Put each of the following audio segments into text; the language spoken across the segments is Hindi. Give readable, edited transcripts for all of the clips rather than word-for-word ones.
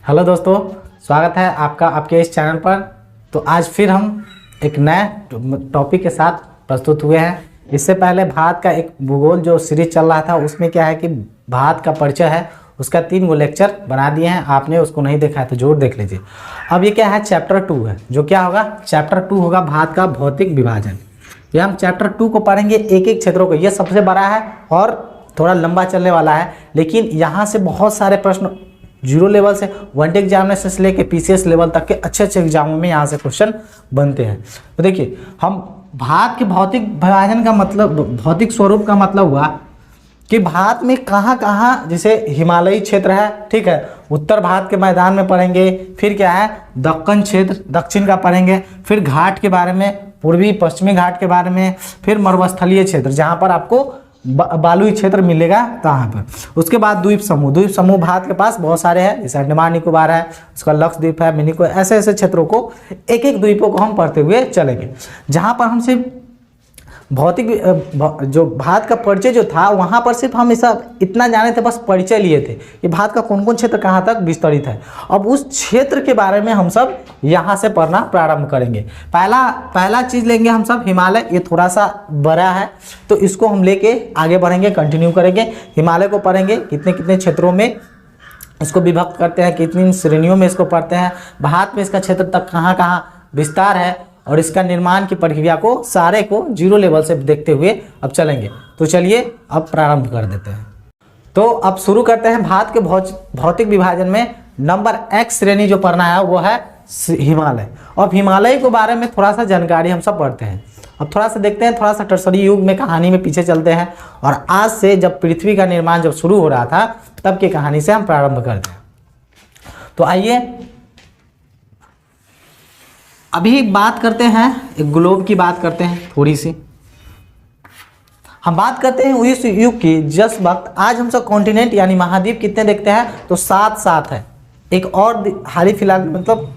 हेलो दोस्तों, स्वागत है आपका आपके इस चैनल पर। तो आज फिर हम एक नए टॉपिक के साथ प्रस्तुत हुए हैं। इससे पहले भारत का एक भूगोल जो सीरीज चल रहा था उसमें क्या है कि भारत का परिचय है, उसका 3 गो लेक्चर बना दिए हैं। आपने उसको नहीं देखा है तो जरूर देख लीजिए। अब ये क्या है, चैप्टर 2 है। जो क्या होगा, चैप्टर 2 होगा भारत का भौतिक विभाजन। ये हम चैप्टर 2 को पढ़ेंगे एक एक क्षेत्रों को। ये सबसे बड़ा है और थोड़ा लंबा चलने वाला है, लेकिन यहाँ से बहुत सारे प्रश्न जीरो लेवल से 1D एग्जामिनेशन से लेके PCS लेवल तक के अच्छे अच्छे एग्जामों में यहाँ से क्वेश्चन बनते हैं। तो देखिए, हम भारत के भौतिक विभाजन का मतलब, भौतिक स्वरूप का मतलब हुआ कि भारत में कहाँ कहाँ, जैसे हिमालयी क्षेत्र है, ठीक है, उत्तर भारत के मैदान में पढ़ेंगे। फिर क्या है, दक्कन क्षेत्र, दक्षिण का पढ़ेंगे। फिर घाट के बारे में, पूर्वी पश्चिमी घाट के बारे में। फिर मरुस्थलीय क्षेत्र जहाँ पर आपको बालुई क्षेत्र मिलेगा कहाँ पर। उसके बाद द्वीप समूह। द्वीप समूह भारत के पास बहुत सारे हैं, जैसे अंडमान निकोबार है, उसका लक्षद्वीप है, मिनिको, ऐसे ऐसे क्षेत्रों को, एक एक द्वीपों को हम पढ़ते हुए चलेंगे। जहाँ पर हम सिर्फ भौतिक जो भारत का परिचय जो था, वहाँ पर सिर्फ हम इतना जाने थे, बस परिचय लिए थे कि भारत का कौन कौन क्षेत्र कहाँ तक विस्तरित है। अब उस क्षेत्र के बारे में हम सब यहाँ से पढ़ना प्रारंभ करेंगे। पहला चीज़ लेंगे हम सब हिमालय। ये थोड़ा सा बड़ा है तो इसको हम लेके आगे बढ़ेंगे, कंटिन्यू करेंगे। हिमालय को पढ़ेंगे, कितने कितने क्षेत्रों में इसको विभक्त करते हैं, कितनी श्रेणियों में इसको पढ़ते हैं, भारत में इसका क्षेत्र तक कहाँ कहाँ विस्तार है, और इसका निर्माण की प्रक्रिया को सारे को जीरो लेवल से देखते हुए अब चलेंगे। तो चलिए अब प्रारंभ कर देते हैं। तो अब शुरू करते हैं। भारत के भौतिक विभाजन में नंबर X श्रेणी जो पढ़ना है वो है हिमालय। अब हिमालय के बारे में थोड़ा सा जानकारी हम सब पढ़ते हैं। अब थोड़ा सा देखते हैं, थोड़ा सा टर्सरी युग में कहानी में पीछे चलते हैं, और आज से जब पृथ्वी का निर्माण जब शुरू हो रहा था तब की कहानी से हम प्रारंभ करते हैं। तो आइए अभी बात करते हैं, एक ग्लोब की बात करते हैं थोड़ी सी। हम बात करते हैं उस युग की जिस वक्त आज हम सब कॉन्टिनेंट यानी महाद्वीप कितने देखते हैं, तो 7 है। एक और हाल ही फिलहाल मतलब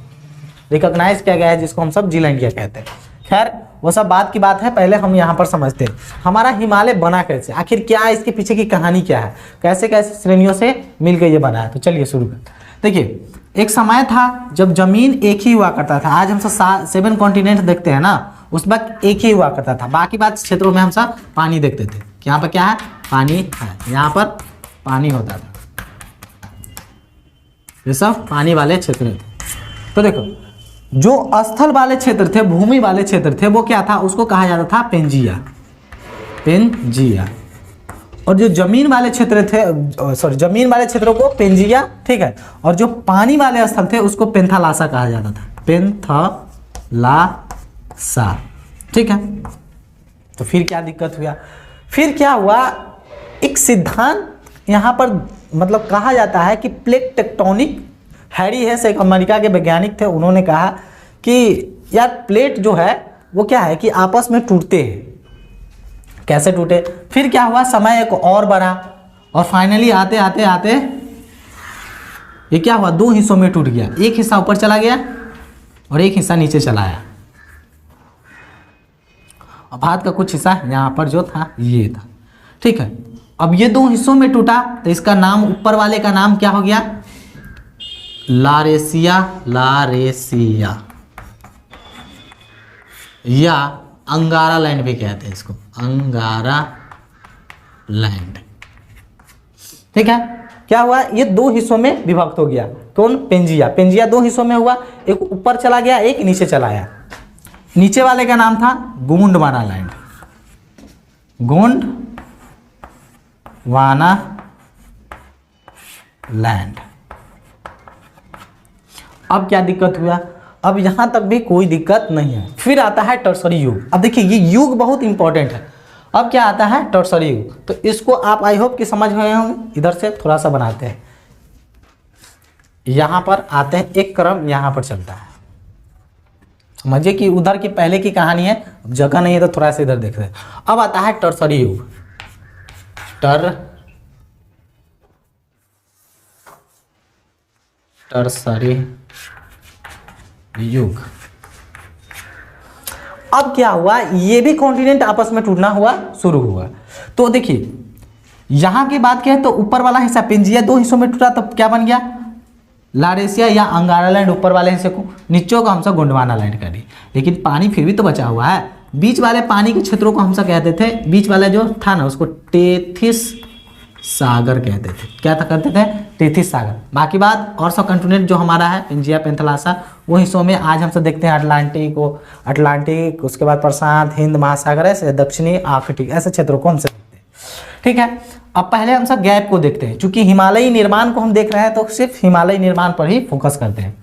रिकॉग्नाइज किया गया है जिसको हम सब जीलैंड कहते हैं। खैर वो सब बात की बात है, पहले हम यहाँ पर समझते हैं हमारा हिमालय बना कैसे, आखिर क्या है, इसके पीछे की कहानी क्या है, कैसे कैसे श्रेणियों से मिलकर ये बना है। तो चलिए शुरू करते हैं। देखिए, एक समय था जब जमीन एक ही हुआ करता था। आज हम सब 7 कॉन्टिनेंट देखते हैं ना, उस वक्त एक ही हुआ करता था। बाकी बात क्षेत्रों में हम सब पानी देखते थे। यहाँ पर क्या है, पानी है, यहाँ पर पानी होता था, ये सब पानी वाले क्षेत्र थे। तो देखो, जो स्थल वाले क्षेत्र थे, भूमि वाले क्षेत्र थे, वो क्या था, उसको कहा जाता था पेंजिया, पेंजिया। और जो जमीन वाले क्षेत्र थे, सॉरी, जमीन वाले क्षेत्रों को पेंजिया, ठीक है, और जो पानी वाले स्थल थे उसको पेंथालासा कहा जाता था, पेंथालासा, ठीक है। तो फिर क्या दिक्कत हुआ, फिर क्या हुआ, एक सिद्धांत यहाँ पर मतलब कहा जाता है कि प्लेट टेक्टोनिक, हैरी हेस एक अमेरिका के वैज्ञानिक थे, उन्होंने कहा कि यार प्लेट जो है वो क्या है कि आपस में टूटते हैं। कैसे टूटे, फिर क्या हुआ, समय एक और बढ़ा, और फाइनली आते आते आते ये क्या हुआ, 2 हिस्सों में टूट गया। एक हिस्सा ऊपर चला गया और एक हिस्सा नीचे चला आया। और भारत का कुछ हिस्सा यहाँ पर जो था ये था, ठीक है। अब ये 2 हिस्सों में टूटा तो इसका नाम, ऊपर वाले का नाम क्या हो गया, लारेसिया, लारेसिया, या अंगारा लैंड भी कहते हैं इसको, अंगारा लैंड, ठीक है। क्या हुआ, ये 2 हिस्सों में विभक्त हो गया। कौन, पेंजिया, पेंजिया 2 हिस्सों में हुआ, एक ऊपर चला गया, एक नीचे चला आया। नीचे वाले का नाम था गोंडवाना लैंड, गोंडवाना लैंड। अब क्या दिक्कत हुआ, अब यहां तक भी कोई दिक्कत नहीं है। फिर आता है टर्सरी युग। अब देखिए, ये युग बहुत इंपॉर्टेंट है। अब क्या आता है, टर्सरी युग। तो इसको आप आई होप कि समझ गए होंगे। इधर से थोड़ा सा बनाते हैं, यहां पर आते हैं, एक क्रम यहां पर चलता है। समझिए कि उधर की पहले की कहानी है, अब जगह नहीं है तो थोड़ा सा इधर देखते हैं। अब आता है टर्सरी युग, टर्सरी युग। अब क्या हुआ, ये भी कॉन्टिनेंट आपस में टूटना हुआ शुरू हुआ। तो देखिए, यहां की बात क्या है, तो ऊपर वाला हिस्सा पेंजिया 2 हिस्सों में टूटा, तो क्या बन गया, लारेशिया या अंगारा लैंड ऊपर वाले हिस्से को, नीचे को हम सब गोंडवाना लैंड कर दिए। लेकिन पानी फिर भी तो बचा हुआ है, बीच वाले पानी के क्षेत्रों को हम सब कहते थे, बीच वाला जो था ना उसको टेथिस सागर कहते थे। क्या था करते थे? टेथिस सागर। बाकी बात और सब कंटिनेंट जो हमारा है पेंजिया पेंथलासा, वो हिस्सों में आज हम सब देखते हैं अटलांटिक, उसके बाद प्रशांत, हिंद महासागर, ऐसे दक्षिणी आर्कटिक, ऐसे क्षेत्रों को हम सब देखते हैं। ठीक है, अब पहले हम सब गैप को देखते हैं। चूंकि हिमालयी निर्माण को हम देख रहे हैं तो सिर्फ हिमालयी निर्माण पर ही फोकस करते हैं।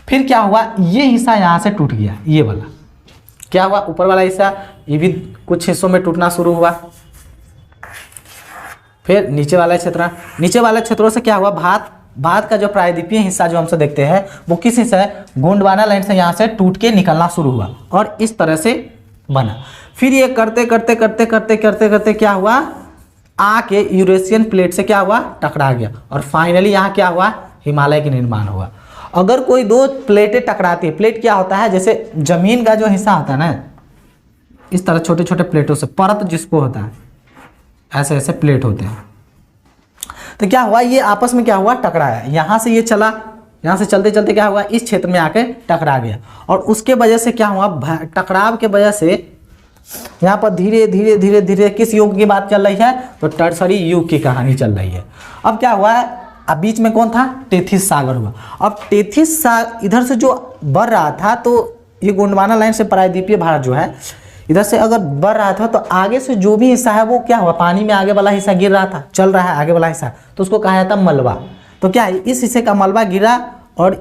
फिर क्या हुआ, ये हिस्सा यहाँ से टूट गया, ये वाला क्या हुआ, ऊपर वाला हिस्सा ये भी कुछ हिस्सों में टूटना शुरू हुआ। फिर नीचे वाले क्षेत्रों से क्या हुआ, भारत का जो प्रायद्वीपीय हिस्सा जो हम सब देखते हैं वो किस हिस्सा है, गोंडवाना लैंड से यहाँ से टूट के निकलना शुरू हुआ और इस तरह से बना। फिर ये करते करते क्या हुआ, आके यूरेशियन प्लेट से क्या हुआ, टकरा गया और फाइनली यहाँ क्या हुआ, हिमालय का निर्माण हुआ। अगर कोई दो प्लेटें टकराती है, प्लेट क्या होता है, जैसे जमीन का जो हिस्सा होता है ना, इस तरह छोटे छोटे प्लेटों से परत जिसको होता है, ऐसे ऐसे प्लेट होते हैं। तो क्या हुआ, ये आपस में क्या हुआ, टकराया। यहाँ से ये चला, यहाँ से चलते चलते क्या हुआ, इस क्षेत्र में आके टकरा गया और उसके वजह से क्या हुआ, टकराव के वजह से यहाँ पर धीरे धीरे किस युग की बात चल रही है, तो टर्सरी युग की कहानी चल रही है। अब क्या हुआ है, अब बीच में कौन था, टेथिस सागर हुआ। अब टेथिस सागर इधर से जो बढ़ रहा था, तो ये गोंडवाना लाइन से प्रायद्वीपीय भारत जो है इधर से अगर बढ़ रहा था तो आगे से जो भी हिस्सा है वो क्या हुआ, पानी में आगे वाला हिस्सा गिर रहा था, चल रहा है आगे वाला हिस्सा, तो उसको कहा जाता मलबा। तो क्या है, इस हिस्से का मलबा गिरा और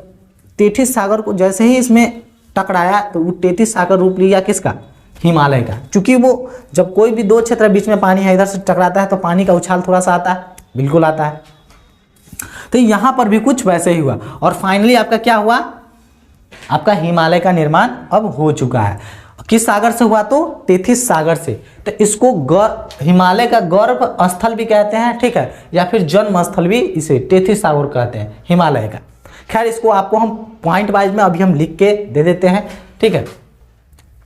टेथिस सागर को जैसे ही इसमें टकराया तो वो टेथिस सागर रूप लिया किसका, हिमालय का। क्योंकि वो जब कोई भी दो क्षेत्र बीच में पानी है इधर से टकराता है तो पानी का उछाल थोड़ा सा आता है, बिल्कुल आता है। तो यहाँ पर भी कुछ वैसे ही हुआ और फाइनली आपका क्या हुआ, आपका हिमालय का निर्माण अब हो चुका है। किस सागर से हुआ, तो टेथिस सागर से। तो इसको हिमालय का गर्भ स्थल भी कहते हैं, ठीक है, या फिर जन्म स्थल भी इसे टेथिस सागर कहते हैं, हिमालय का। खैर इसको आपको हम पॉइंट वाइज में अभी हम लिख के दे देते हैं, ठीक है।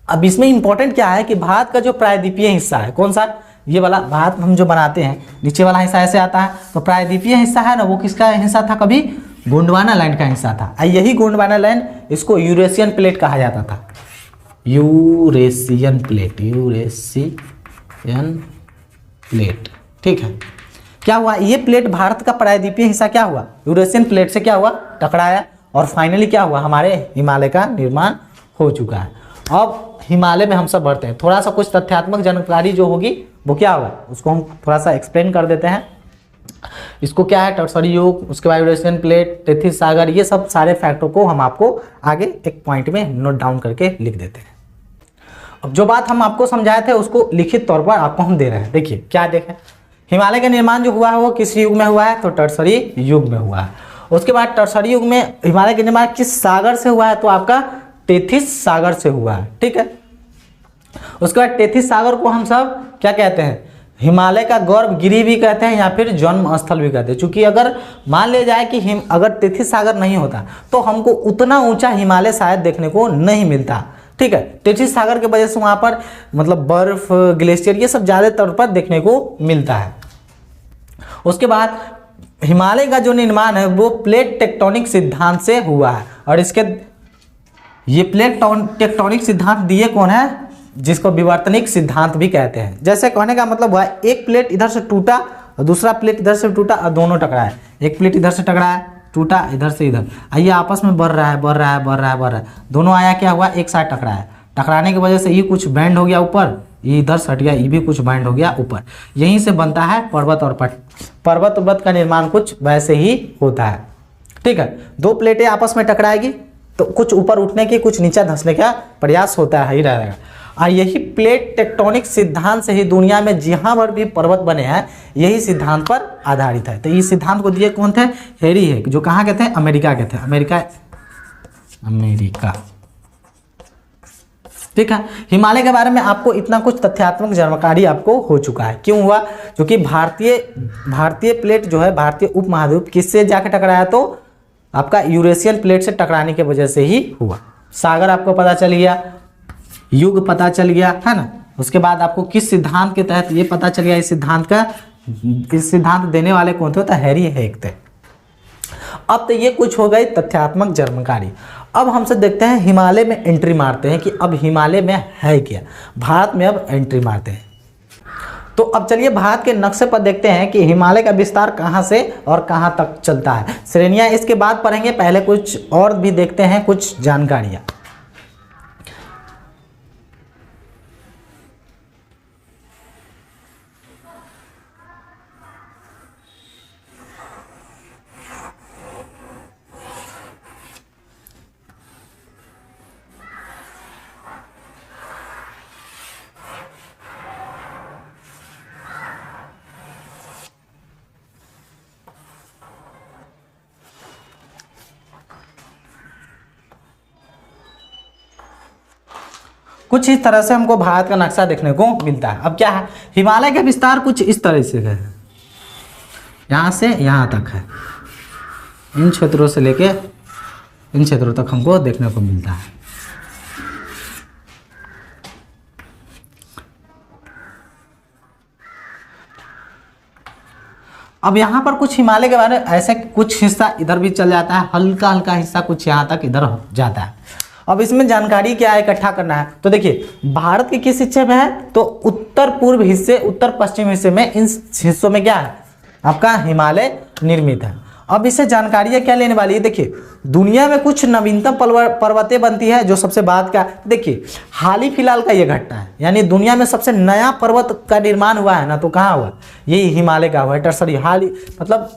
अब इसमें इंपॉर्टेंट क्या है कि भारत का जो प्रायद्वीपीय हिस्सा है, कौन सा, ये वाला भारत हम जो बनाते हैं, नीचे वाला हिस्सा ऐसे आता है, तो प्रायद्वीपीय हिस्सा है ना, वो किसका हिस्सा था, कभी गोंडवाना लैंड का हिस्सा था। यही गोंडवाना लैंड, इसको यूरेशियन प्लेट कहा जाता था, यूरेशियन प्लेट, ठीक है। क्या हुआ, ये प्लेट भारत का प्रायद्वीपीय हिस्सा क्या हुआ, यूरेशियन प्लेट से क्या हुआ, टकराया और फाइनली क्या हुआ, हमारे हिमालय का निर्माण हो चुका है। अब हिमालय में हम सब बढ़ते हैं, थोड़ा सा कुछ तथ्यात्मक जानकारी जो होगी वो क्या होगा, उसको हम थोड़ा सा एक्सप्लेन कर देते हैं। इसको क्या है, टर्सरी युग, उसके बाद यूरेशियन प्लेट, टेथिस सागर, ये सब सारे फैक्टों को हम आपको आगे एक पॉइंट में नोट डाउन करके लिख देते हैं। अब जो बात हम आपको समझाए थे उसको लिखित तौर पर आपको हम दे रहे हैं। देखिए क्या देखें, हिमालय का निर्माण जो हुआ है वो किस युग में हुआ है, तो टर्सरी युग में हुआ है। उसके बाद टर्सरी युग में हिमालय का निर्माण किस सागर से हुआ है, तो आपका टेथिस सागर से हुआ है, ठीक है। उसके बाद टेथिस सागर को हम सब क्या कहते हैं, हिमालय का गर्भगिरी भी कहते हैं या फिर जन्म स्थल भी कहते हैं। चूंकि अगर मान लिया जाए कि अगर टेथिस सागर नहीं होता तो हमको उतना ऊंचा हिमालय शायद देखने को नहीं मिलता, ठीक है। टेथिस सागर के वजह से वहाँ पर मतलब बर्फ, ग्लेशियर, ये सब ज़्यादा तौर पर देखने को मिलता है। उसके बाद हिमालय का जो निर्माण है वो प्लेट टेक्टोनिक सिद्धांत से हुआ है और इसके ये प्लेट टेक्टोनिक सिद्धांत दिए कौन है, जिसको विवर्तनिक सिद्धांत भी कहते हैं। जैसे कहने का मतलब हुआ एक प्लेट इधर से टूटा और दूसरा प्लेट इधर से टूटा और दोनों टकराए, एक प्लेट इधर से टकराया, टूटा इधर से इधर, आइए आपस में बढ़ रहा है, दोनों आया क्या हुआ, एक साथ टकराया, टकराने की वजह से ये कुछ बैंड हो गया ऊपर, ये इधर सट गया, ये भी कुछ बैंड हो गया ऊपर, यहीं से बनता है पर्वत और पर्वत का निर्माण कुछ वैसे ही होता है, ठीक है। दो प्लेटें आपस में टकराएगी तो कुछ ऊपर उठने की, कुछ नीचे धंसने का प्रयास होता है ही रहेगा। और यही प्लेट टेक्टोनिक सिद्धांत से ही दुनिया में जहाँ पर भी पर्वत बने हैं यही सिद्धांत पर आधारित है। तो इस सिद्धांत को दिए कौन थे, हेरी है, जो कहाँ के थे, अमेरिका के थे, अमेरिका, ठीक है। हिमालय के बारे में आपको इतना कुछ तथ्यात्मक जानकारी आपको हो चुका है। क्यों हुआ, क्योंकि भारतीय प्लेट जो है, भारतीय उपमहाद्वीप किससे जाके टकराया, तो आपका यूरेशियन प्लेट से टकराने की वजह से ही हुआ। सागर आपको पता चल गया, युग पता चल गया, है ना। उसके बाद आपको किस सिद्धांत के तहत ये पता चल गया, इस सिद्धांत देने वाले कौन थे, तो हैरी हेक थे। अब तो ये कुछ हो गई तथ्यात्मक जानकारी। अब हमसे देखते हैं हिमालय में एंट्री मारते हैं कि अब हिमालय में है क्या, भारत में अब एंट्री मारते हैं। तो अब चलिए भारत के नक्शे पर देखते हैं कि हिमालय का विस्तार कहाँ से और कहाँ तक चलता है। श्रेणियाँ इसके बाद पढ़ेंगे, पहले कुछ और भी देखते हैं कुछ जानकारियाँ। कुछ इस तरह से हमको भारत का नक्शा देखने को मिलता है। अब क्या है, हिमालय का विस्तार कुछ इस तरह से है, यहाँ से यहाँ तक है, इन क्षेत्रों से लेके इन क्षेत्रों तक हमको देखने को मिलता है। अब यहाँ पर कुछ हिमालय के बारे में ऐसे कुछ हिस्सा इधर भी चल जाता है, हल्का हल्का हिस्सा कुछ यहाँ तक इधर हो जाता है। अब इसमें जानकारी क्या है, इकट्ठा करना है। तो देखिए भारत के किस हिस्से में है, तो उत्तर पूर्व हिस्से, उत्तर पश्चिम हिस्से में, इन हिस्सों में क्या है आपका हिमालय निर्मित है। अब इससे जानकारियाँ क्या लेने वाली है, देखिए दुनिया में कुछ नवीनतम पर्वतें बनती है जो सबसे बाद का, देखिए हाल ही फिलहाल का ये घटना है, यानी दुनिया में सबसे नया पर्वत का निर्माण हुआ है ना, तो कहाँ हुआ, यही हिमालय का हुआ है। टर्सरी हाल ही मतलब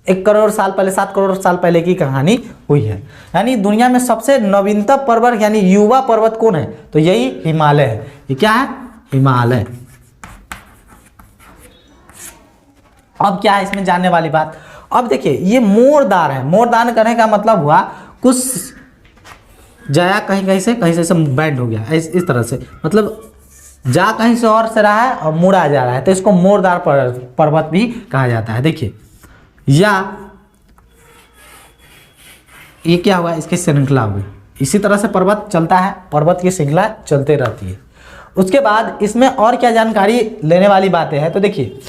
1 करोड़ साल पहले, 7 करोड़ साल पहले की कहानी हुई है। यानी दुनिया में सबसे नवीनतम पर्वत यानी युवा पर्वत कौन है, तो यही हिमालय है। ये क्या है, हिमालय। अब क्या है इसमें जानने वाली बात, अब देखिए ये मोरदार है। मोरदार करने का मतलब हुआ कुछ जाया कहीं से बैंड हो गया, इस तरह से, मतलब जा कहीं से और से रहा है और मुड़ा जा रहा है, तो इसको मोरदार पर्वत भी कहा जाता है। देखिए या ये क्या हुआ, इसकी श्रृंखला हुई, इसी तरह से पर्वत चलता है, पर्वत की श्रृंखला चलते रहती है। उसके बाद इसमें और क्या जानकारी लेने वाली बातें हैं, तो देखिए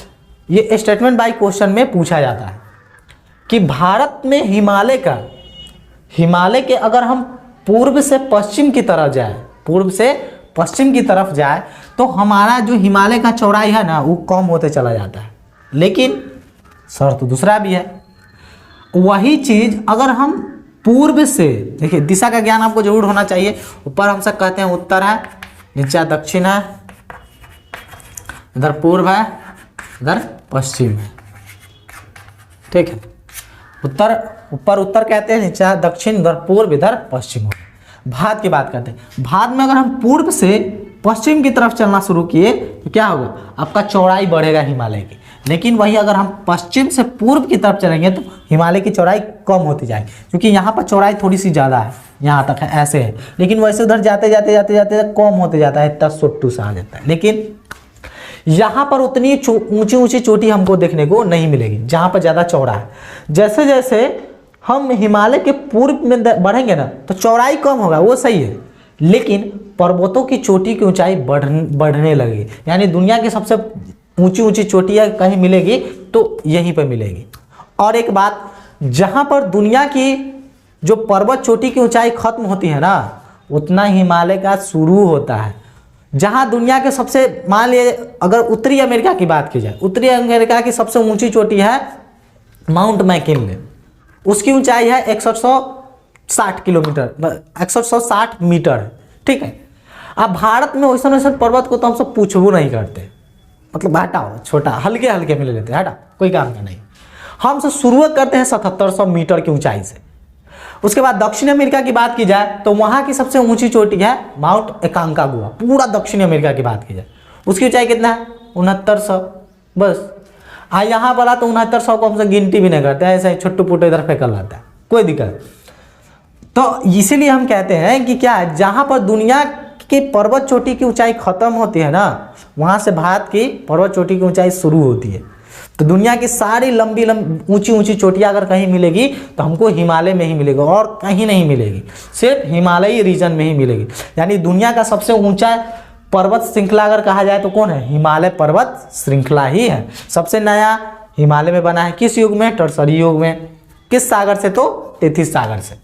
ये स्टेटमेंट बाय क्वेश्चन में पूछा जाता है कि भारत में हिमालय के अगर हम पूर्व से पश्चिम की तरफ जाए, पूर्व से पश्चिम की तरफ जाए, तो हमारा जो हिमालय का चौड़ाई है ना वो कम होते चला जाता है। लेकिन शर्त दूसरा भी है, वही चीज अगर हम पूर्व से, देखिए दिशा का ज्ञान आपको जरूर होना चाहिए। ऊपर हम सब कहते हैं उत्तर है, नीचे दक्षिण है, इधर पूर्व है, इधर पश्चिम है, ठीक है। ऊपर उत्तर कहते हैं, नीचे दक्षिण, इधर पूर्व, इधर पश्चिम। भारत की बात करते हैं, भारत में अगर हम पूर्व से पश्चिम की तरफ चलना शुरू किए तो क्या होगा, आपका चौड़ाई बढ़ेगा हिमालय की। लेकिन वही अगर हम पश्चिम से पूर्व की तरफ चलेंगे तो हिमालय की चौड़ाई कम होती जाएगी, क्योंकि यहाँ पर चौड़ाई थोड़ी सी ज़्यादा है, यहाँ तक है, ऐसे है। लेकिन वैसे उधर जाते जाते कम होते जाता है, इतना सोट्टू सा आ जाता है। लेकिन यहाँ पर उतनी ऊंची चोटी हमको देखने को नहीं मिलेगी जहाँ पर ज़्यादा चौड़ा है। जैसे जैसे हम हिमालय के पूर्व में बढ़ेंगे ना तो चौड़ाई कम होगा, वो सही है, लेकिन पर्वतों की चोटी की ऊंचाई बढ़ने लगेगी। यानी दुनिया की सबसे ऊंची चोटियाँ कहीं मिलेगी तो यहीं पर मिलेगी। और एक बात, जहाँ पर दुनिया की जो पर्वत चोटी की ऊंचाई खत्म होती है ना, उतना हिमालय का शुरू होता है। जहाँ दुनिया के सबसे, मान लीजिए अगर उत्तरी अमेरिका की बात की जाए, उत्तरी अमेरिका की सबसे ऊंची चोटी है माउंट मैकिनले, उसकी ऊंचाई है 160 किलोमीटर, 160 मीटर, ठीक है। अब भारत में वैसा पर्वत को तो हम सब पूछबो नहीं करते, मतलब हटाओ, छोटा हल्के में ले लेते हैं, हटा कोई काम का नहीं। हम सब शुरुआत करते हैं 7700 मीटर की ऊंचाई से। उसके बाद दक्षिण अमेरिका की बात की जाए तो वहाँ की सबसे ऊंची चोटी है माउंट एकांकागुआ, पूरा दक्षिण अमेरिका की बात की जाए, उसकी ऊंचाई कितना है 6900, बस। यहाँ बोला तो 6900 को हमसे गिनती भी नहीं करते, ऐसे छोटू पुट्टू इधर फेंकल रहता है, कोई दिक्कत। तो इसीलिए हम कहते हैं कि क्या है, जहाँ पर दुनिया की पर्वत चोटी की ऊंचाई खत्म होती है ना, वहाँ से भारत की पर्वत चोटी की ऊंचाई शुरू होती है। तो दुनिया की सारी लंबी ऊंची चोटियाँ अगर कहीं मिलेगी तो हमको हिमालय में ही मिलेगी और कहीं नहीं मिलेगी, सिर्फ हिमालयी रीजन में ही मिलेगी। यानी दुनिया का सबसे ऊंचा पर्वत श्रृंखला अगर कहा जाए तो कौन है, हिमालय पर्वत श्रृंखला ही है। सबसे नया हिमालय में बना है किस युग में, टर्सरी युग में, किस सागर से? तो टेथिस सागर से।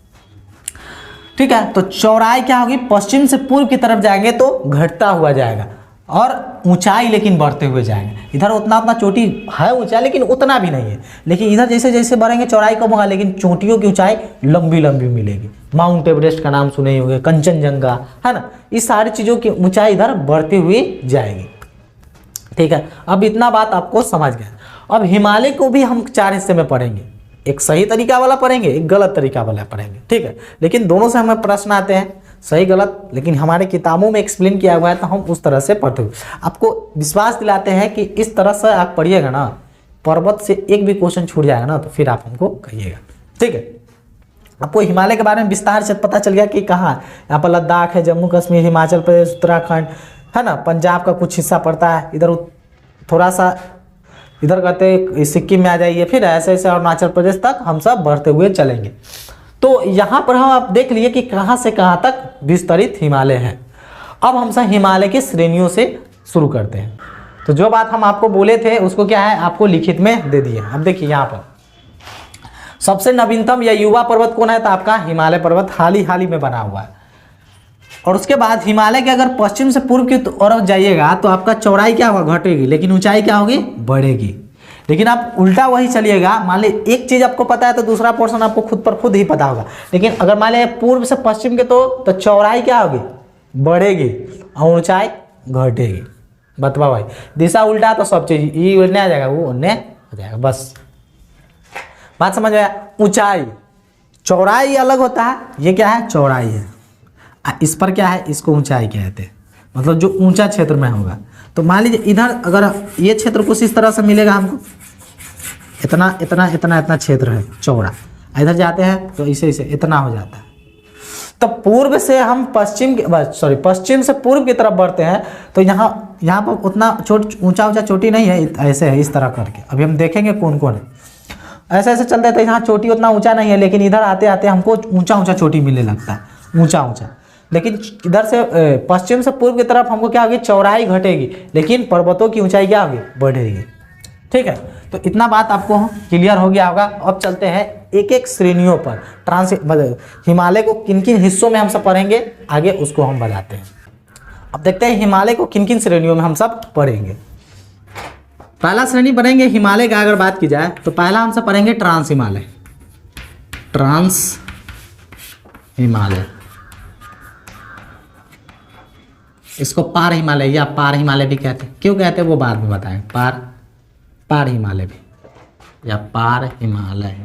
ठीक है, तो चौड़ाई क्या होगी? पश्चिम से पूर्व की तरफ जाएंगे तो घटता हुआ जाएगा, और ऊंचाई लेकिन बढ़ते हुए जाएंगे। इधर उतना उतना चोटी है ऊंचाई, लेकिन उतना भी नहीं है, लेकिन इधर जैसे जैसे बढ़ेंगे चौड़ाई कम होगा, लेकिन चोटियों की ऊंचाई लंबी लंबी मिलेगी। माउंट एवरेस्ट का नाम सुने ही होंगे, कंचनजंगा, है ना, इस सारी चीज़ों की ऊंचाई इधर बढ़ती हुई जाएगी। ठीक है, अब इतना बात आपको समझ गया। अब हिमालय को भी हम 4 हिस्से में पढ़ेंगे, एक सही तरीका वाला पढ़ेंगे, एक गलत तरीका वाला पढ़ेंगे। ठीक है, लेकिन दोनों से हमें प्रश्न आते हैं, सही गलत, लेकिन हमारे किताबों में एक्सप्लेन किया हुआ है, तो हम उस तरह से पढ़ते हुए आपको विश्वास दिलाते हैं कि इस तरह से आप पढ़िएगा ना, पर्वत से एक भी क्वेश्चन छूट जाएगा ना, तो फिर आप हमको कहिएगा। ठीक है, आपको हिमालय के बारे में विस्तार से पता चल गया कि कहाँ, यहाँ पर लद्दाख है, जम्मू कश्मीर, हिमाचल प्रदेश, उत्तराखंड, है ना, पंजाब का कुछ हिस्सा पड़ता है, इधर थोड़ा सा इधर कहते सिक्किम में आ जाइए, फिर ऐसे ऐसे अरुणाचल प्रदेश तक हम सब बढ़ते हुए चलेंगे। तो यहाँ पर हम आप देख लिए कि कहाँ से कहाँ तक विस्तरित हिमालय है। अब हम सब हिमालय की श्रेणियों से शुरू करते हैं। तो जो बात हम आपको बोले थे उसको क्या है, आपको लिखित में दे दिए। अब देखिए यहाँ पर सबसे नवीनतम या युवा पर्वत कौन है, तो आपका हिमालय पर्वत हाल ही में बना हुआ है। और उसके बाद हिमालय के अगर पश्चिम से पूर्व की ओर जाइएगा तो आपका चौड़ाई क्या होगा, घटेगी, लेकिन ऊंचाई क्या होगी, बढ़ेगी। लेकिन आप उल्टा वही चलिएगा, मान ली एक चीज आपको पता है तो दूसरा पोर्शन आपको खुद पर खुद ही पता होगा। लेकिन अगर मान लिया पूर्व से पश्चिम के तो चौड़ाई क्या होगी, बढ़ेगी, और ऊंचाई घटेगी। बतवा भाई, दिशा उल्टा तो सब चीज ये उन्ने आ जाएगा, वो उन्ने हो जाएगा। बस बात समझ आया। ऊंचाई, चौड़ाई अलग होता है, ये क्या है, चौड़ाई है, इस पर क्या है, इसको ऊंचाई कहते हैं, मतलब जो ऊंचा क्षेत्र में होगा। तो मान लीजिए इधर अगर ये क्षेत्र कुछ इस तरह से मिलेगा हमको, इतना इतना इतना इतना क्षेत्र है चौड़ा, इधर जाते हैं तो इसे इसे इतना हो जाता है। तो पूर्व से हम पश्चिम से पूर्व की तरफ बढ़ते हैं, तो यहाँ पर उतना ऊंचा चोटी नहीं है, ऐसे है इस तरह करके। अभी हम देखेंगे कौन कौन है, ऐसे ऐसे चलते हैं तो यहाँ चोटी उतना ऊंचा नहीं है, लेकिन इधर आते आते हमको ऊंचा चोटी मिलने लगता है, ऊंचा। लेकिन इधर से पश्चिम से पूर्व की तरफ हमको क्या होगी, चौड़ाई घटेगी, लेकिन पर्वतों की ऊंचाई क्या होगी, बढ़ेगी। ठीक है, तो इतना बात आपको क्लियर हो गया होगा। अब चलते हैं एक एक श्रेणियों पर, हिमालय को किन किन हिस्सों में हम सब पढ़ेंगे, आगे उसको हम बताते हैं। अब देखते हैं हिमालय को किन किन श्रेणियों में हम सब पढ़ेंगे। पहला श्रेणी पढ़ेंगे हिमालय का, अगर बात की जाए तो पहला हम सब पढ़ेंगे ट्रांस हिमालय। ट्रांस हिमालय, इसको पार हिमालय या पार हिमालय भी कहते हैं। क्यों कहते हैं वो बाद में बताएंगे। पार हिमालय भी या पार हिमालय।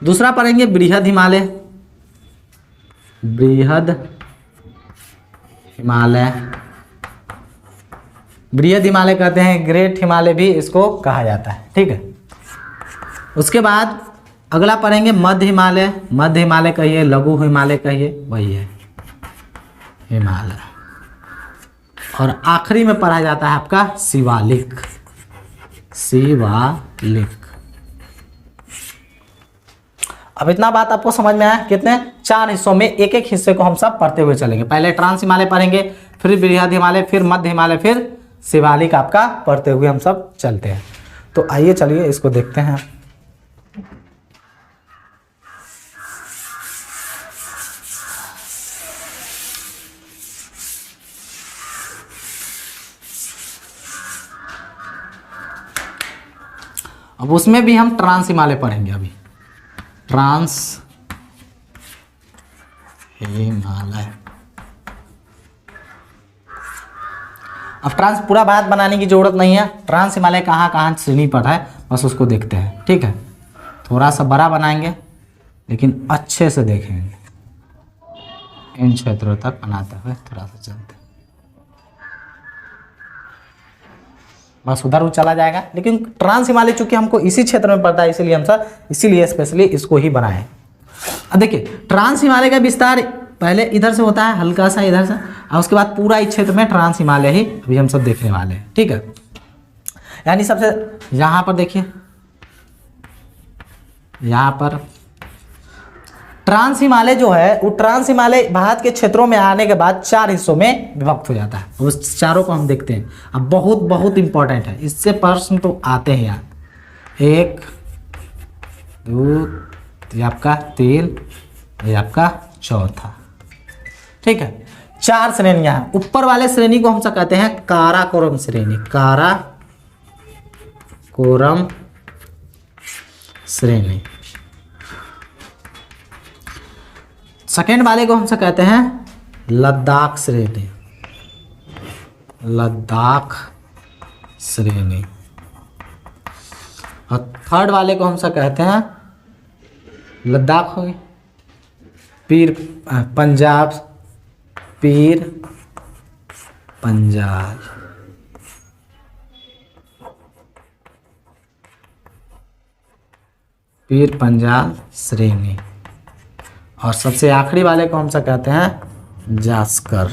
दूसरा पढ़ेंगे बृहद हिमालय। बृहद हिमालय, बृहद हिमालय कहते हैं, ग्रेट हिमालय भी इसको कहा जाता है। ठीक है, उसके बाद अगला पढ़ेंगे मध्य हिमालय। मध्य हिमालय कहिए, लघु हिमालय कहिए, वही है हिमालय। और आखिरी में पढ़ा जाता है आपका शिवालिक। शिवालिक। अब इतना बात आपको समझ में आया। कितने, 4 हिस्सों में, एक एक हिस्से को हम सब पढ़ते हुए चलेंगे। पहले ट्रांस हिमालय पढ़ेंगे, फिर बृहद हिमालय, फिर मध्य हिमालय, फिर शिवालिक आपका पढ़ते हुए हम सब चलते हैं। तो आइए चलिए इसको देखते हैं। अब उसमें भी हम ट्रांस हिमालय पढ़ेंगे। अभी ट्रांस हिमालय, अब ट्रांस पूरा बात बनाने की जरूरत नहीं है। ट्रांस हिमालय कहाँ कहाँ श्रेणी पर है, बस उसको देखते हैं। ठीक है, थोड़ा सा बड़ा बनाएंगे, लेकिन अच्छे से देखेंगे। इन क्षेत्रों तक बनाते हुए थोड़ा सा चलते, बस उधर वो चला जाएगा। लेकिन ट्रांस हिमालय चूंकि हमको इसी क्षेत्र में पड़ता है, इसीलिए हम सब इसीलिए स्पेशली इसको ही बनाए। अब देखिए ट्रांस हिमालय का विस्तार पहले इधर से होता है, हल्का सा इधर से, और उसके बाद पूरा इस क्षेत्र में ट्रांस हिमालय ही अभी हम सब देखने वाले हैं। ठीक है, यानी सबसे यहाँ पर देखिए, यहाँ पर ट्रांस हिमालय जो है, वो ट्रांस हिमालय भारत के क्षेत्रों में आने के बाद 4 हिस्सों में विभक्त हो जाता है। उस चारों को हम देखते हैं। अब बहुत बहुत इंपॉर्टेंट है, इससे प्रश्न तो आते हैं यार। 1 2 ये आपका 3, ये आपका चौथा। ठीक है, 4 श्रेणियां हैं। ऊपर वाले श्रेणी को हम सब कहते हैं काराकोरम श्रेणी, काराकोरम श्रेणी। सेकेंड वाले को हम सब कहते हैं लद्दाख श्रेणी, लद्दाख श्रेणी। और थर्ड वाले को हम सब कहते हैं लद्दाख हो गई, पंजाब, पीर पंजाल। पीर पंजाल श्रेणी। और सबसे आखिरी वाले को हम सब कहते हैं जास्कर।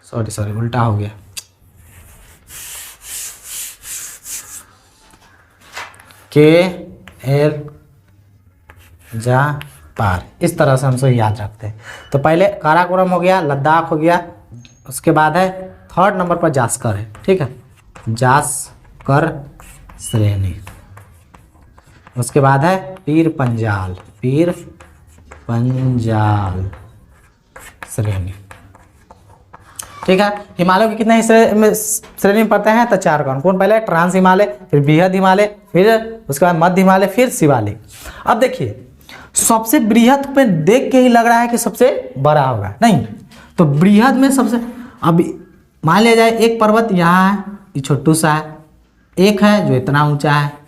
सॉरी उल्टा हो गया। के एल जा पार, इस तरह से हम सब याद रखते हैं। तो पहले काराकोरम हो गया, लद्दाख हो गया, उसके बाद है थर्ड नंबर पर जास्कर है। ठीक है, जास्कर श्रेणी। उसके बाद है पीर पंजाल, पीर पंजाल श्रेणी। ठीक है, हिमालय के कितने हिस्से श्रेणी में पड़ते हैं? तो 4। कौन पहले? ट्रांस हिमालय, फिर बृहद हिमालय, फिर उसके बाद मध्य हिमालय, फिर शिवालिक। अब देखिए, सबसे बृहद पे देख के ही लग रहा है कि सबसे बड़ा होगा, नहीं तो बृहद में सबसे, अब मान लिया जाए एक पर्वत यहाँ है, ये छोटू सा है, एक है जो इतना ऊंचा है,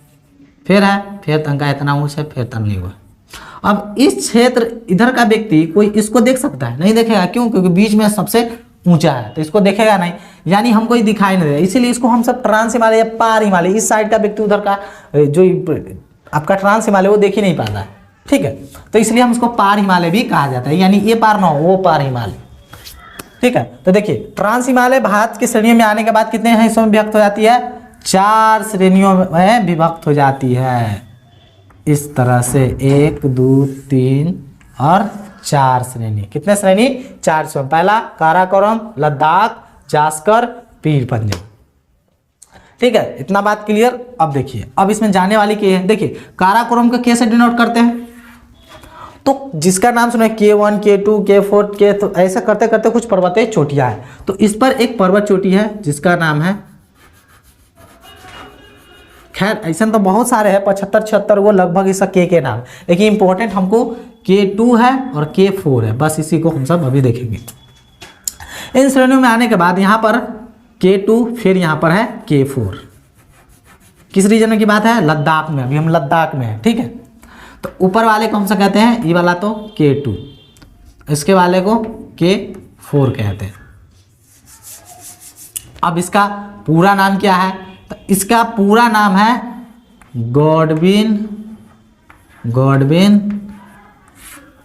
फिर है, फिर तनका इतना ऊंचा है, फिर तन नहीं हुआ। अब इस क्षेत्र इधर का व्यक्ति कोई इसको देख सकता है? नहीं देखेगा। क्यों? क्योंकि बीच में सबसे ऊंचा है, तो इसको देखेगा नहीं, यानी हमको ही दिखाई नहीं देगा। इसीलिए इसको हम सब ट्रांस हिमालय या पार हिमालय, इस साइड का व्यक्ति उधर का जो आपका ट्रांस हिमालय वो देख ही नहीं पाता है। ठीक है, तो इसलिए हम इसको पार हिमालय भी कहा जाता है, यानी ये पार ना हो, वो पार हिमालय। ठीक है, तो देखिए ट्रांस हिमालय भारत की श्रेणियों में आने के बाद कितने हिस्सों में विभक्त हो जाती है? 4 श्रेणियों में विभक्त हो जाती है। इस तरह से 1 2 3 और 4 श्रेणी। कितने श्रेणी? 4 श्रेणी। पहला काराकोरम, लद्दाख, जास्कर, पीर पंजाल। ठीक है, इतना बात क्लियर। अब देखिए, अब इसमें जाने वाली के है। देखिए काराकोरम को कैसे डिनोट करते हैं? तो जिसका नाम सुना K1 K2 K4 K, तो ऐसा करते करते कुछ पर्वतीय चोटियां हैं। तो इस पर एक पर्वत चोटी है जिसका नाम है, खैर ऐसा तो बहुत सारे हैं, 75 76 वो लगभग इसका के नाम, लेकिन इंपॉर्टेंट हमको K2 है और K4 है, बस इसी को हम सब अभी देखेंगे। इन श्रेणियों में आने के बाद यहाँ पर K2, फिर यहाँ पर है K4। किस रीजन में की बात है? लद्दाख में। अभी हम लद्दाख में है। ठीक है, तो ऊपर वाले को हम सब कहते हैं, ये वाला तो K2, इसके वाले को K4 कहते हैं। अब इसका पूरा नाम क्या है? तो इसका पूरा नाम है गॉडविन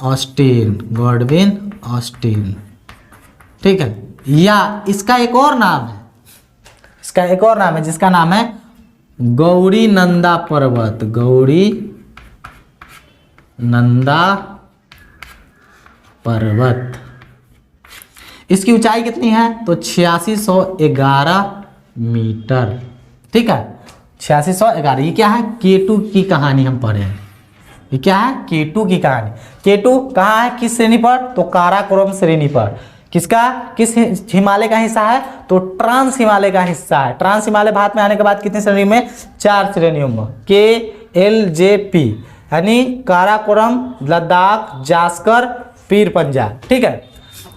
ऑस्टिन। ठीक है, या इसका एक और नाम है, जिसका नाम है गौरी नंदा पर्वत, गौरी नंदा पर्वत। इसकी ऊंचाई कितनी है? तो 8611 मीटर। ठीक है, 8611। ये क्या है? K2 की कहानी हम पढ़े हैं। ये क्या है? K2 की कहानी। K2 कहाँ है? किस श्रेणी पर? तो काराकोरम श्रेणी पर। किसका? किस हिमालय का हिस्सा है? तो ट्रांस हिमालय का हिस्सा है। ट्रांस हिमालय भारत में आने के बाद कितनी श्रेणी में? 4 श्रेणियों में, KLJP, यानी काराकोरम, लद्दाख, जास्कर, पीर पंजाल। ठीक है,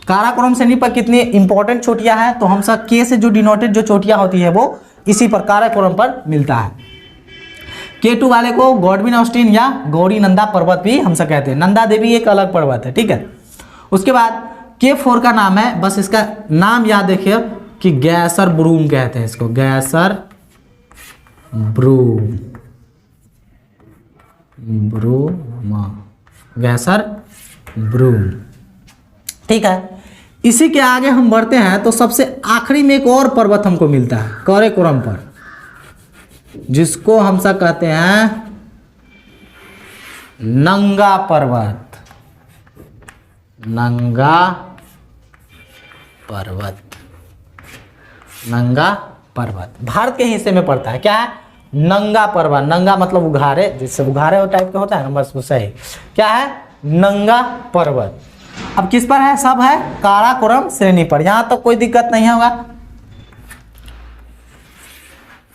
काराकोरम श्रेणी पर कितनी इंपॉर्टेंट चोटियां हैं? तो हम सब के से जो डिनोटेड जो चोटियां होती है वो इसी पर काराकोरम पर मिलता है। K2 वाले को गॉडविन ऑस्टिन या गौरी नंदा पर्वत भी हम सब कहते हैं। नंदा देवी एक अलग पर्वत है। ठीक है, उसके बाद K4 का नाम है, बस इसका नाम याद रखिए कि गैसर ब्रूम कहते हैं इसको, गैसर ब्रूम, गैसर ब्रूम। ठीक है, इसी के आगे हम बढ़ते हैं तो सबसे आखिरी में एक और पर्वत हमको मिलता है काराकोरम पर, जिसको हम सब कहते हैं नंगा पर्वत, नंगा पर्वत। नंगा पर्वत भारत के हिस्से में पड़ता है। क्या है? नंगा पर्वत। नंगा मतलब उघारे, जिससे उघारे वो टाइप का होता है ना, बस वो सही। क्या है? नंगा पर्वत। अब किस पर है? सब है काराकोरम श्रेणी पर। यहां तक कोई दिक्कत नहीं होगा,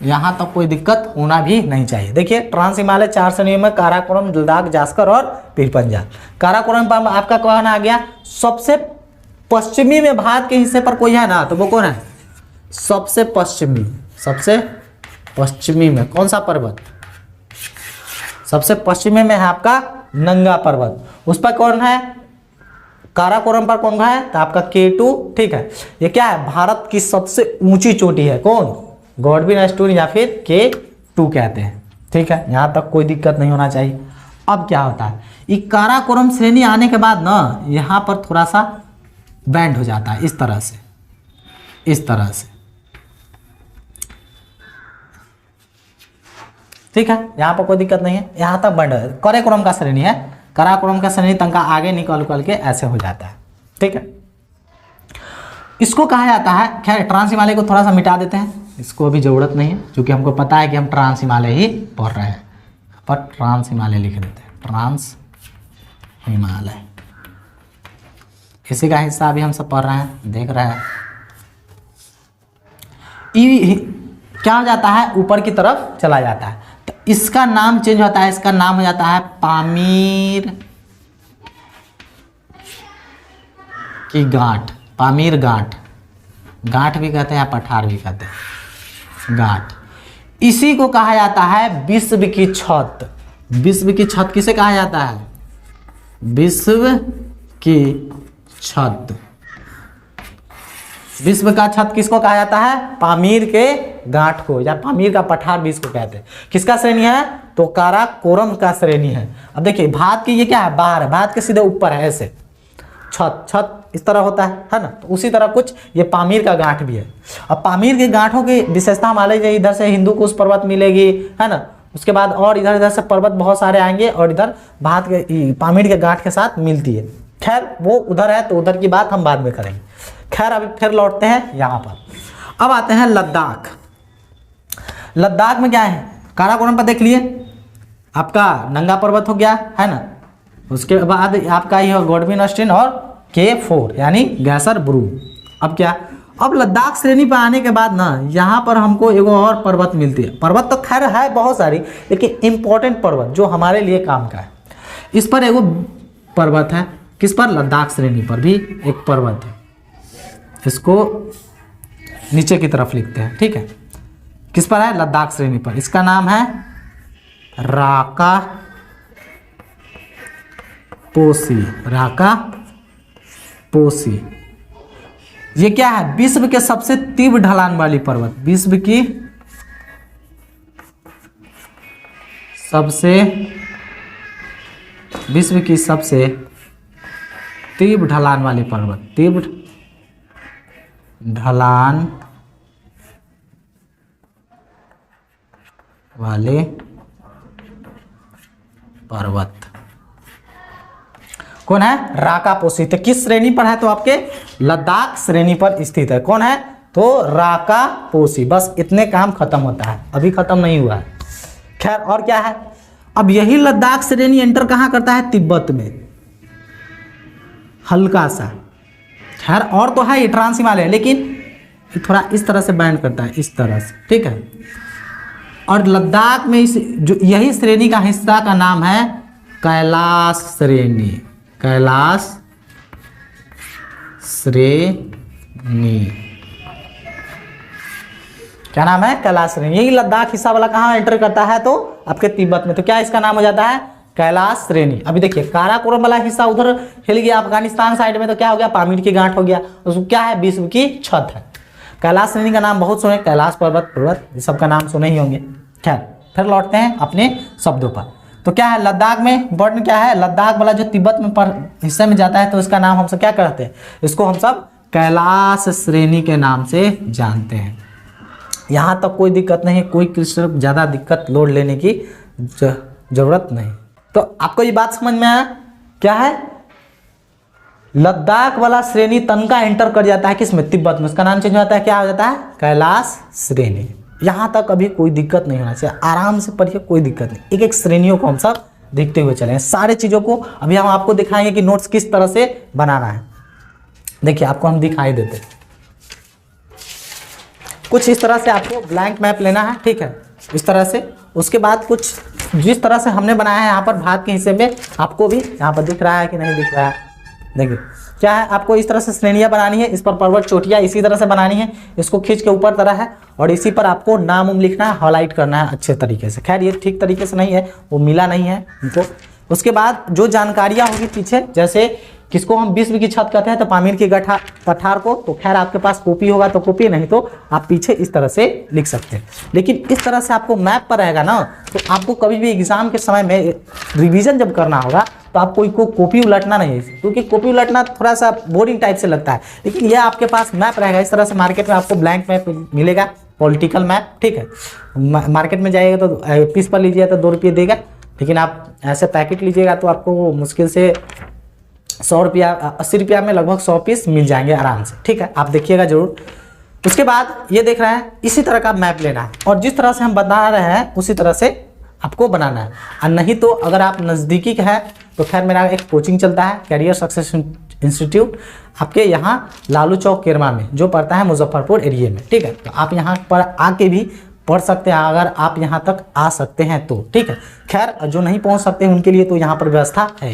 यहां तक कोई दिक्कत होना भी नहीं चाहिए। देखिए ट्रांस हिमालय 4 श्रेणियों में काराकोरम, लद्दाख, जास्कर और पीरपंजाल। काराकोरम पर आपका कौन आ गया? सबसे पश्चिमी में भारत के हिस्से पर कोई है ना, तो वो कौन है? सबसे पश्चिमी, सबसे पश्चिमी में कौन सा पर्वत? सबसे पश्चिमी में है आपका नंगा पर्वत। उस पर कौन है? काराकोरम पर कौन है? तो आपका K2। ठीक है, ये क्या है? भारत की सबसे ऊंची चोटी है। कौन? गॉडविन एस्टून या फिर K2 कहते हैं। ठीक है, यहां तक कोई दिक्कत नहीं होना चाहिए। अब क्या होता है, ये काराकोरम श्रेणी आने के बाद ना यहां पर थोड़ा सा बैंड हो जाता है, इस तरह से, इस तरह से। ठीक है, यहां पर कोई दिक्कत नहीं है, यहां तक बैंड है। काराकोरम का श्रेणी है, काराकोरम का श्रेणी तंका आगे निकल के ऐसे हो जाता है। ठीक है, इसको कहा जाता है, खैर ट्रांस हिमालय को थोड़ा सा मिटा देते हैं, इसको अभी जरूरत नहीं है, क्योंकि हमको पता है कि हम ट्रांस हिमालय ही पढ़ रहे हैं। पर ट्रांस हिमालय लिख देते हैं, ट्रांस हिमालय, इसी का हिस्सा अभी हम सब पढ़ रहे हैं, देख रहे हैं। क्या हो जाता है? ऊपर की तरफ चला जाता है, तो इसका नाम चेंज होता है, इसका नाम हो जाता है पामीर की गांठ। पामीर गांठ, गांठ भी कहते हैं, पठार भी कहते हैं, गांठ। इसी को कहा जाता है विश्व की छत। विश्व की छत किसे कहा जाता है? विश्व की छत। विश्व का छत किसको कहा जाता है? पामीर के गांठ को, या पामीर का पठार भी इसको कहते हैं। किसका श्रेणी है? तो काराकोरम का श्रेणी है। अब देखिए भारत की ये क्या है? बाहर है, भारत के सीधे ऊपर है ऐसे छत, छत इस तरह होता है ना, तो उसी तरह कुछ ये पामीर का गांठ भी है। अब पामीर के गांठों की विशेषता मान लीजिए, इधर से हिंदू कुश पर्वत मिलेगी, है ना, उसके बाद और इधर इधर से पर्वत बहुत सारे आएंगे, और इधर भारत के पामीर के गांठ के साथ मिलती है। खैर वो उधर है, तो उधर की बात हम बाद में करेंगे। खैर अभी फिर लौटते हैं यहाँ पर। अब आते हैं लद्दाख। लद्दाख में क्या है? काराकोरम पर देख लिए, आपका नंगा पर्वत हो गया, है ना, उसके बाद आपका ये गॉडविन ऑस्टिन और K4 यानी गैसर ब्रू। अब क्या? अब लद्दाख श्रेणी पर आने के बाद ना यहाँ पर हमको एगो और पर्वत मिलती है। पर्वत तो खैर है बहुत सारी, लेकिन इंपॉर्टेंट पर्वत जो हमारे लिए काम का है, इस पर एगो पर्वत है। किस पर? लद्दाख श्रेणी पर भी एक पर्वत है, इसको नीचे की तरफ लिखते हैं। ठीक है, किस पर है? लद्दाख श्रेणी पर। इसका नाम है राका पोसी। राका पोसी। ये क्या है? विश्व के सबसे तीव्र ढलान वाली पर्वत। विश्व की सबसे तीव्र ढलान वाली पर्वत। तीव्र ढलान वाले पर्वत कौन है? राकापोसी। तो किस श्रेणी पर है? तो आपके लद्दाख श्रेणी पर स्थित है। कौन है? तो राकापोसी। बस इतने काम खत्म होता है, अभी खत्म नहीं हुआ है। खैर और क्या है? अब यही लद्दाख श्रेणी एंटर कहाँ करता है? तिब्बत में, हल्का सा। खैर और तो है ये ट्रांस हिमालय, लेकिन थोड़ा इस तरह से बैंड करता है, इस तरह से। ठीक है, और लद्दाख में इस जो यही श्रेणी का हिस्सा का नाम है कैलाश श्रेणी। कैलाश श्रेणी, क्या नाम है? कैलाश श्रेणी। यही लद्दाख हिस्सा वाला कहाँ एंटर करता है? तो आपके तिब्बत में। तो क्या इसका नाम हो जाता है? कैलाश श्रेणी। अभी देखिए काराकोरम वाला हिस्सा उधर हिल गया अफगानिस्तान साइड में, तो क्या हो गया? पामीर की गांठ हो गया। उसको क्या है? विश्व की छत है। कैलाश श्रेणी का नाम बहुत सुने, कैलाश पर्वत सबका नाम सुने ही होंगे। खैर फिर लौटते हैं अपने शब्दों पर। तो क्या है लद्दाख में? इंपॉर्टेंट क्या है? लद्दाख वाला जो तिब्बत में हिस्से में जाता है, तो इसका नाम हम सब क्या करते हैं? इसको हम सब कैलाश श्रेणी के नाम से जानते हैं। यहाँ तक कोई दिक्कत नहीं, कोई क्रिस्टल ज़्यादा दिक्कत लोड लेने की जरूरत नहीं। तो आपको ये बात समझ में आया? क्या है? लद्दाख वाला श्रेणी तनका एंटर कर जाता है किसमें, तिब्बत में, उसका नाम चेंज हो जाता है, क्या हो जाता है, कैलाश श्रेणी। यहाँ तक अभी कोई दिक्कत नहीं होना चाहिए, आराम से पढ़िए, कोई दिक्कत नहीं। एक एक श्रेणियों को हम सब देखते हुए चले, सारे चीज़ों को अभी हम आपको दिखाएंगे कि नोट्स किस तरह से बनाना है। देखिए आपको हम दिखाई देते हैं, कुछ इस तरह से आपको ब्लैंक मैप लेना है, ठीक है, इस तरह से। उसके बाद कुछ जिस तरह से हमने बनाया है यहाँ पर भारत के हिस्से में, आपको भी यहाँ पर दिख रहा है कि नहीं दिख रहा है, देखिए क्या है, आपको इस तरह से श्रेणियाँ बनानी है, इस पर पर्वत चोटियाँ इसी तरह से बनानी है, इसको खींच के ऊपर तरह है, और इसी पर आपको नाम लिखना है, हाईलाइट करना है अच्छे तरीके से। खैर ये ठीक तरीके से नहीं है, वो मिला नहीं है हमको। उसके बाद जो जानकारियाँ होगी पीछे, जैसे किसको हम विश्व की छत कहते हैं, तो पामीर की पठार को, तो खैर आपके पास कॉपी होगा तो कॉपी, नहीं तो आप पीछे इस तरह से लिख सकते हैं। लेकिन इस तरह से आपको मैप पर रहेगा ना, तो आपको कभी भी एग्जाम के समय में रिवीजन जब करना होगा तो आपको को कॉपी उलटना नहीं है, क्योंकि कॉपी उलटना थोड़ा सा बोरिंग टाइप से लगता है। लेकिन यह आपके पास मैप रहेगा, इस तरह से मार्केट में आपको ब्लैंक मैप मिलेगा, पॉलिटिकल मैप, ठीक है। मार्केट में जाइएगा तो पीस पर लीजिएगा तो 2 रुपये देगा, लेकिन आप ऐसे पैकेट लीजिएगा तो आपको मुश्किल से 100 रुपया 80 रुपया में लगभग 100 पीस मिल जाएंगे आराम से, ठीक है, आप देखिएगा जरूर। उसके बाद ये देख रहे हैं, इसी तरह का मैप लेना है, और जिस तरह से हम बता रहे हैं उसी तरह से आपको बनाना है। और नहीं तो अगर आप नज़दीकी का है तो खैर मेरा एक कोचिंग चलता है, कैरियर सक्सेस इंस्टीट्यूट, आपके यहाँ लालू चौक केरमा में, जो पड़ता है मुजफ्फरपुर एरिया में, ठीक है। तो आप यहाँ पर आके भी पढ़ सकते हैं, अगर आप यहाँ तक आ सकते हैं तो, ठीक है। खैर जो नहीं पहुँच सकते हैं उनके लिए तो यहाँ पर व्यवस्था है।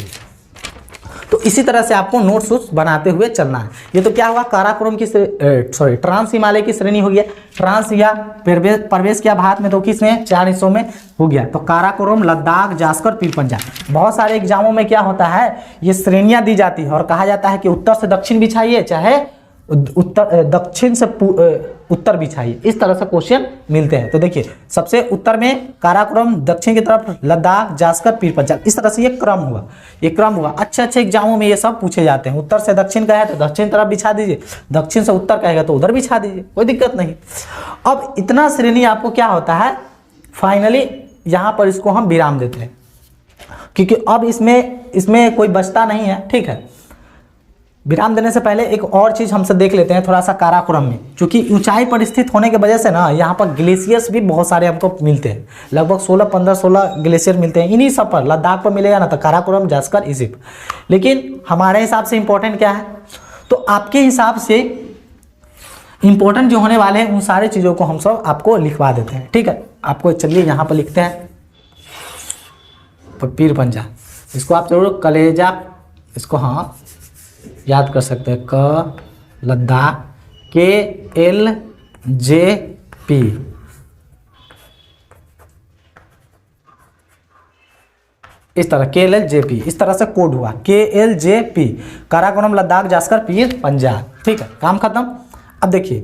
तो इसी तरह से आपको नोट्स बनाते हुए चलना है। ये तो क्या हुआ, काराकोरम की ट्रांस हिमालय की श्रेणी हो गया, ट्रांस या प्रवेश किया भारत में तो किसमें, 4 हिस्सों में हो गया। तो काराकोरम, लद्दाख, जास्कर, पीर पंजाब। बहुत सारे एग्जामों में क्या होता है, ये श्रेणियां दी जाती है और कहा जाता है कि उत्तर से दक्षिण बिछाइए, चाहे दक्षिण से उत्तर बिछाइए, इस तरह से क्वेश्चन मिलते हैं। तो देखिए सबसे उत्तर में काराकोरम, दक्षिण की तरफ लद्दाख, जास्कर, पीर पंजाब, इस तरह से ये क्रम हुआ। अच्छे एग्जामों में ये सब पूछे जाते हैं। उत्तर से दक्षिण का है तो दक्षिण तरफ बिछा दीजिए, दक्षिण से उत्तर कहेगा तो उधर बिछा दीजिए, कोई दिक्कत नहीं। अब इतना श्रेणी आपको क्या होता है, फाइनली यहाँ पर इसको हम विराम देते हैं, क्योंकि अब इसमें कोई बचता नहीं है, ठीक है। विराम देने से पहले एक और चीज हमसे देख लेते हैं थोड़ा सा काराकोरम में, क्योंकि ऊंचाई पर स्थित होने की वजह से ना यहाँ पर ग्लेशियर्स भी बहुत सारे हमको मिलते हैं, लगभग 16 ग्लेशियर मिलते हैं। इन्हीं सब पर, लद्दाख पर मिलेगा ना, तो काराकोरम, जास्कर, इजिप्ट। लेकिन हमारे हिसाब से इंपॉर्टेंट क्या है, तो आपके हिसाब से इंपॉर्टेंट जो होने वाले हैं उन सारी चीज़ों को हम सब आपको लिखवा देते हैं, ठीक है। आपको चलिए यहाँ पर लिखते हैं पीर पंजाब, इसको आप जरूर कलेजा, इसको हाँ याद कर सकते हैं, क लद्दाख, KLJP, इस तरह KLJP, इस तरह से कोड हुआ KLJP, काराकोरम, लद्दाख, जास्कर, पीर पंजाब, ठीक है, काम खत्म। अब देखिए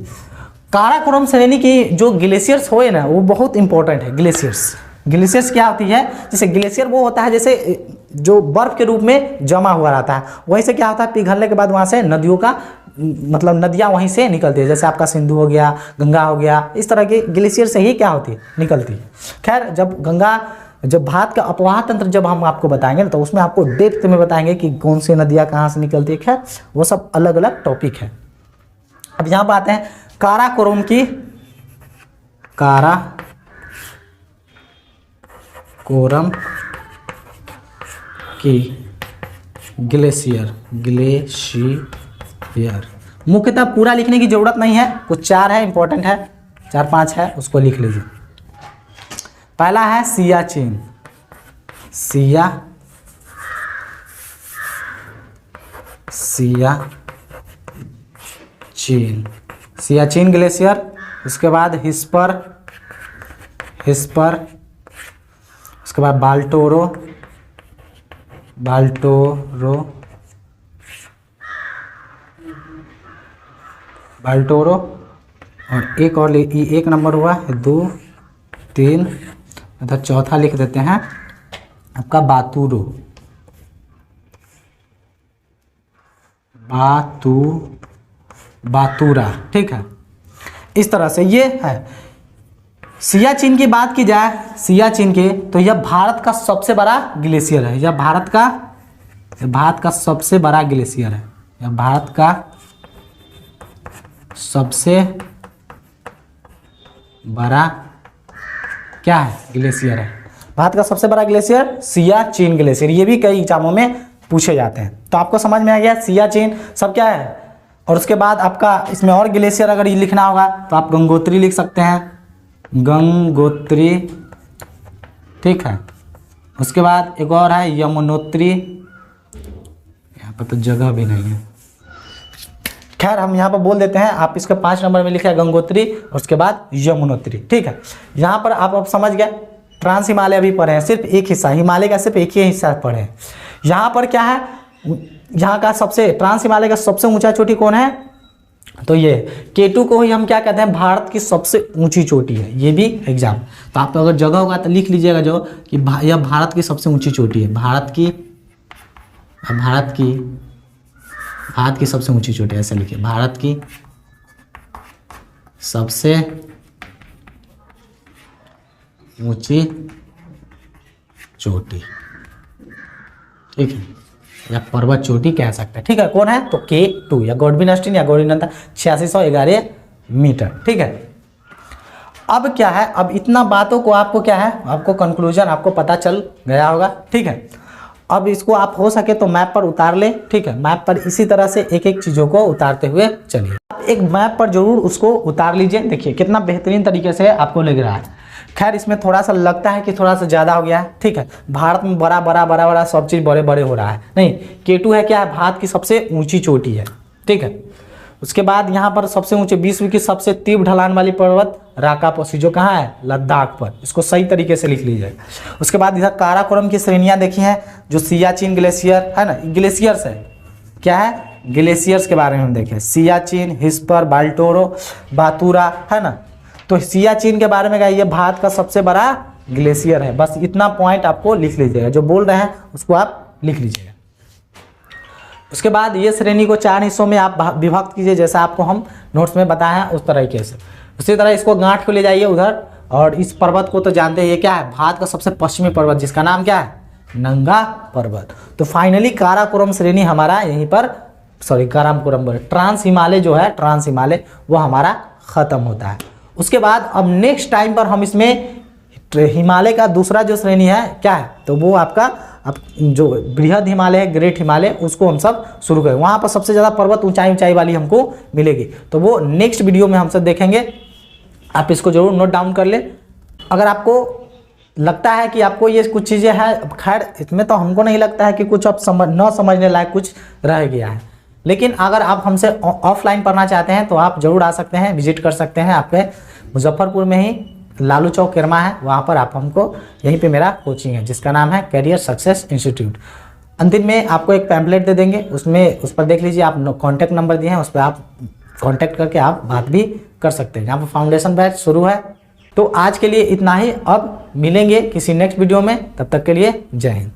काराकोरम श्रेणी की जो ग्लेशियर्स हुए ना, वो बहुत इंपॉर्टेंट है। ग्लेशियर्स क्या होती है, जैसे ग्लेशियर वो होता है जैसे जो बर्फ के रूप में जमा हुआ रहता है, वहीं से क्या होता है, पिघलने के बाद वहाँ से नदियों का मतलब नदियाँ वहीं से निकलती है, जैसे आपका सिंधु हो गया, गंगा हो गया, इस तरह के ग्लेशियर से ही क्या होती है, निकलती है। खैर जब भारत का अपवाह तंत्र जब हम आपको बताएंगे ना, तो उसमें आपको डेप्थ में बताएंगे कि कौन सी नदियाँ कहाँ से निकलती है। खैर वो सब अलग अलग टॉपिक है। अब यहाँ पर आते हैं काराकोरम की ग्लेशियर मुख्यतः पूरा लिखने की जरूरत नहीं है, कुछ 4 है, इंपॉर्टेंट है, 4-5 है, उसको लिख लीजिए। पहला है सियाचिन सियाचिन ग्लेशियर। उसके बाद हिस्पर, उसके बाद बाल्टोरो, और एक और एक नंबर हुआ, 2, 3, इधर चौथा लिख देते हैं आपका बातूरा, ठीक है। इस तरह से ये है। सियाचिन की बात की जाए, सियाचिन के, तो यह भारत का सबसे बड़ा ग्लेशियर है, यह भारत का सबसे बड़ा ग्लेशियर है, या भारत का सबसे बड़ा क्या है, ग्लेशियर है। भारत का सबसे बड़ा ग्लेशियर सियाचिन ग्लेशियर। ये भी कई एग्जामों में पूछे जाते हैं। तो आपको समझ में आ गया सियाचिन सब क्या है। और उसके बाद आपका इसमें और ग्लेशियर अगर ये लिखना होगा तो आप गंगोत्री लिख सकते हैं, गंगोत्री, ठीक है। उसके बाद एक और है यमुनोत्री, यहाँ पर तो जगह भी नहीं है, खैर हम यहाँ पर बोल देते हैं। आप इसके 5 नंबर में लिखा है गंगोत्री और उसके बाद यमुनोत्री, ठीक है। यहाँ पर आप समझ गए। ट्रांस हिमालय भी पढ़े हैं, सिर्फ एक हिस्सा हिमालय का, सिर्फ एक ही हिस्सा पढ़े हैं। यहाँ पर क्या है, यहाँ का सबसे ट्रांस हिमालय का सबसे ऊंचा चोटी कौन है, तो ये K2 को ही हम क्या कहते हैं, भारत की सबसे ऊंची चोटी है। ये भी एग्जाम, तो आप अगर जगह होगा तो लिख लीजिएगा जो कि यह भारत की सबसे ऊंची चोटी है। भारत की सबसे ऊंची चोटी, ऐसे लिखिए, भारत की सबसे ऊंची चोटी, ठीक है, या पर्वत चोटी कह सकते हैं, ठीक है। कौन है, तो K2 या गॉडविन ऑस्टिन या गॉडविन 8611 मीटर, ठीक है। अब क्या है, अब इतना बातों को आपको क्या है, आपको कंक्लूजन आपको पता चल गया होगा, ठीक है। अब इसको आप हो सके तो मैप पर उतार ले, ठीक है। मैप पर इसी तरह से एक एक चीज़ों को उतारते हुए चलिए। आप एक मैप पर जरूर उसको उतार लीजिए। देखिए कितना बेहतरीन तरीके से आपको लग रहा है। खैर इसमें थोड़ा सा लगता है कि थोड़ा सा ज़्यादा हो गया है, ठीक है। भारत में बड़ा सब चीज़ बड़े बड़े हो रहा है। नहीं, K2 है क्या है, भारत की सबसे ऊँची चोटी है, ठीक है। उसके बाद यहाँ पर सबसे ऊंचे विश्व की सबसे तीव्र ढलान वाली पर्वत राकापोसी, जो कहाँ है, लद्दाख पर। इसको सही तरीके से लिख लीजिए। उसके बाद इधर काराकोरम की श्रेणियाँ देखी हैं, जो सियाचिन ग्लेशियर है ना, ग्लेशियर्स है, क्या है, ग्लेशियर्स के बारे में हम देखें, सियाचिन, हिस्पर, बाल्टोरो, बातूरा, है ना। तो सियाचिन के बारे में क्या, ये भारत का सबसे बड़ा ग्लेशियर है। बस इतना पॉइंट आपको लिख लीजिएगा, जो बोल रहे हैं उसको आप लिख लीजिएगा। उसके बाद ये श्रेणी को 4 हिस्सों में आप विभक्त कीजिए, जैसा आपको हम नोट्स में बताया है उस तरीके से। उसी तरह इसको गांठ को ले जाइए उधर। और इस पर्वत को तो जानते हैं, ये क्या है, भारत का सबसे पश्चिमी पर्वत, जिसका नाम क्या है, नंगा पर्वत। तो फाइनली काराकोरम श्रेणी हमारा यहीं पर, काराकोरम ट्रांस हिमालय जो है, ट्रांस हिमालय वो हमारा खत्म होता है। उसके बाद अब नेक्स्ट टाइम पर हम इसमें हिमालय का दूसरा जो श्रेणी है क्या है, तो वो आपका अब जो बृहद हिमालय है, ग्रेट हिमालय, उसको हम सब शुरू करें। वहाँ पर सबसे ज़्यादा पर्वत ऊंचाई वाली हमको मिलेगी, तो वो नेक्स्ट वीडियो में हम सब देखेंगे। आप इसको जरूर नोट डाउन कर ले। अगर आपको लगता है कि आपको ये कुछ चीज़ें हैं, खैर इसमें तो हमको नहीं लगता है कि कुछ अब न समझने लायक कुछ रह गया है, लेकिन अगर आप हमसे ऑफलाइन पढ़ना चाहते हैं तो आप जरूर आ सकते हैं, विजिट कर सकते हैं। आपके मुजफ्फरपुर में ही लालू चौक किरमा है, वहाँ पर आप हमको, यहीं पे मेरा कोचिंग है जिसका नाम है करियर सक्सेस इंस्टीट्यूट। अंतिम में आपको एक पैम्पलेट दे देंगे, उस पर देख लीजिए, आप कॉन्टैक्ट नंबर दिए हैं, उस पर आप कॉन्टैक्ट करके आप बात भी कर सकते हैं। यहाँ पर फाउंडेशन बैच शुरू है। तो आज के लिए इतना ही, अब मिलेंगे किसी नेक्स्ट वीडियो में, तब तक के लिए जय हिंद।